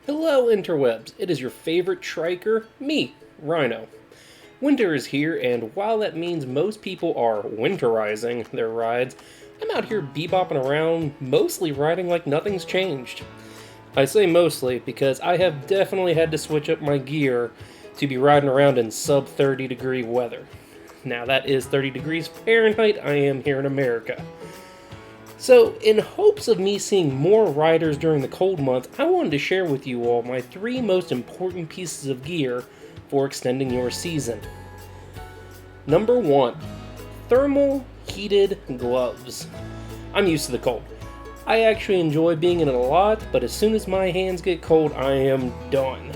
Hello, interwebs. It is your favorite triker, me, Rhino. Winter is here, and while that means most people are winterizing their rides, I'm out here bebopping around, mostly riding like nothing's changed. I say mostly because I have definitely had to switch up my gear to be riding around in sub 30 degree weather. Now, that is 30 degrees Fahrenheit. I am here in America. So, in hopes of me seeing more riders during the cold months, I wanted to share with you all my 3 most important pieces of gear for extending your season. Number 1. Thermal heated gloves. I'm used to the cold. I actually enjoy being in it a lot, but as soon as my hands get cold, I am done.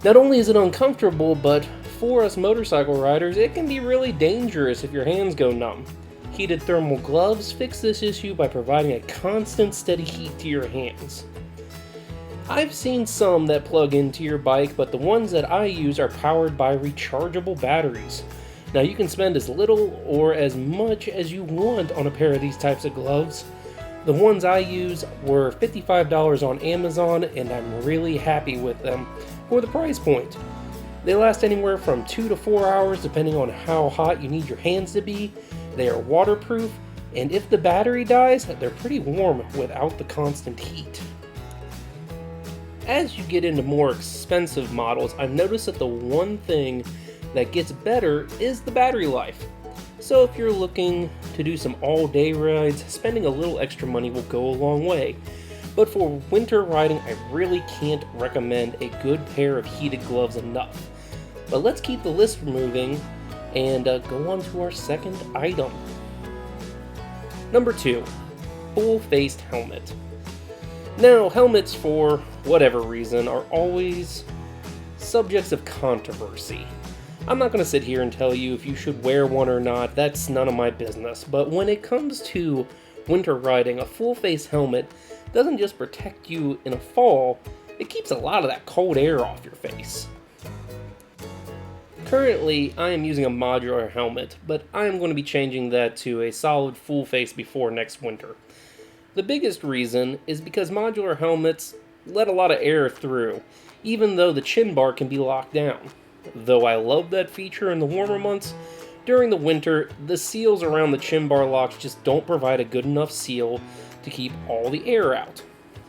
Not only is it uncomfortable, but for us motorcycle riders, it can be really dangerous if your hands go numb. Heated thermal gloves fix this issue by providing a constant steady heat to your hands. I've seen some that plug into your bike, but the ones that I use are powered by rechargeable batteries. Now you can spend as little or as much as you want on a pair of these types of gloves. The ones I use were $55 on Amazon, and I'm really happy with them for the price point. They last anywhere from 2 to 4 hours depending on how hot you need your hands to be. They are waterproof, and if the battery dies, they're pretty warm without the constant heat. As you get into more expensive models, I've noticed that the one thing that gets better is the battery life. So if you're looking to do some all-day rides, spending a little extra money will go a long way. But for winter riding, I really can't recommend a good pair of heated gloves enough. But let's keep the list moving and go on to our second item. Number 2, full-faced helmet. Now, helmets, for whatever reason, are always subjects of controversy. I'm not going to sit here and tell you if you should wear one or not, that's none of my business, but when it comes to winter riding, a full-face helmet doesn't just protect you in a fall, it keeps a lot of that cold air off your face. Currently, I am using a modular helmet, but I am going to be changing that to a solid full face before next winter. The biggest reason is because modular helmets let a lot of air through, even though the chin bar can be locked down. Though I love that feature in the warmer months, during the winter, the seals around the chin bar locks just don't provide a good enough seal to keep all the air out.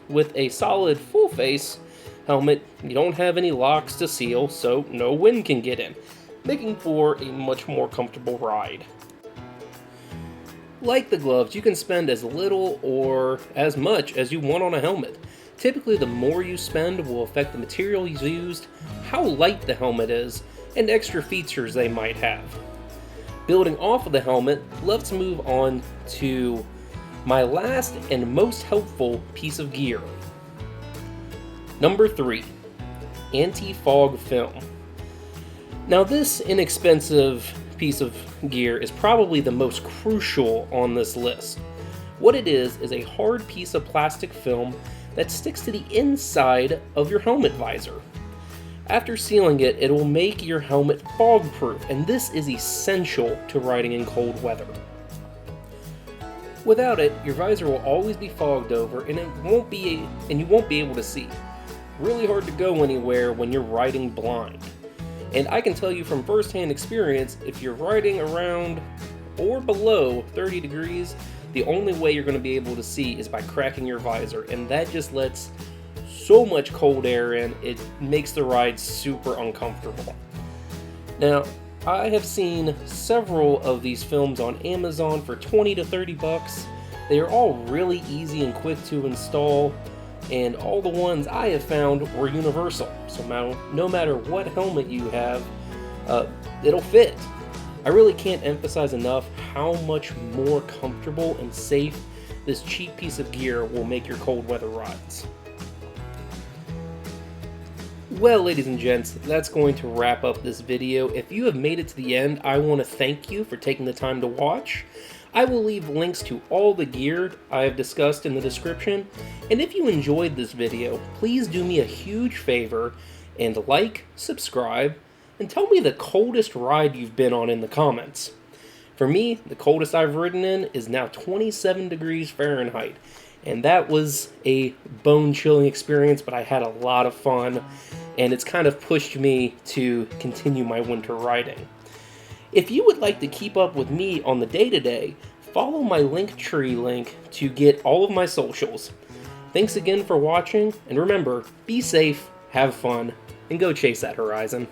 With a solid full face helmet, you don't have any locks to seal, so no wind can get in, making for a much more comfortable ride. Like the gloves, you can spend as little or as much as you want on a helmet. Typically, the more you spend will affect the materials used, how light the helmet is, and extra features they might have. Building off of the helmet, let's move on to my last and most helpful piece of gear. Number 3, AntiFog Film. Now, this inexpensive piece of gear is probably the most crucial on this list. What it is a hard piece of plastic film that sticks to the inside of your helmet visor. After sealing it, it will make your helmet fog-proof, and this is essential to riding in cold weather. Without it, your visor will always be fogged over, and you won't be able to see. Really hard to go anywhere when you're riding blind. And I can tell you from first-hand experience, if you're riding around or below 30 degrees, the only way you're going to be able to see is by cracking your visor, and that just lets so much cold air in, it makes the ride super uncomfortable. Now, I have seen several of these films on Amazon for 20 to 30 bucks. They are all really easy and quick to install, and all the ones I have found were universal. So no matter what helmet you have, it'll fit. I really can't emphasize enough how much more comfortable and safe this cheap piece of gear will make your cold weather rides. Well, ladies and gents, that's going to wrap up this video. If you have made it to the end, I want to thank you for taking the time to watch. I will leave links to all the gear I have discussed in the description, and if you enjoyed this video, please do me a huge favor and like, subscribe, and tell me the coldest ride you've been on in the comments. For me, the coldest I've ridden in is now 27 degrees Fahrenheit, And that was a bone-chilling experience, but I had a lot of fun, and it's kind of pushed me to continue my winter riding. If you would like to keep up with me on the day-to-day, follow my Linktree link to get all of my socials. Thanks again for watching, and remember, be safe, have fun, and go chase that horizon.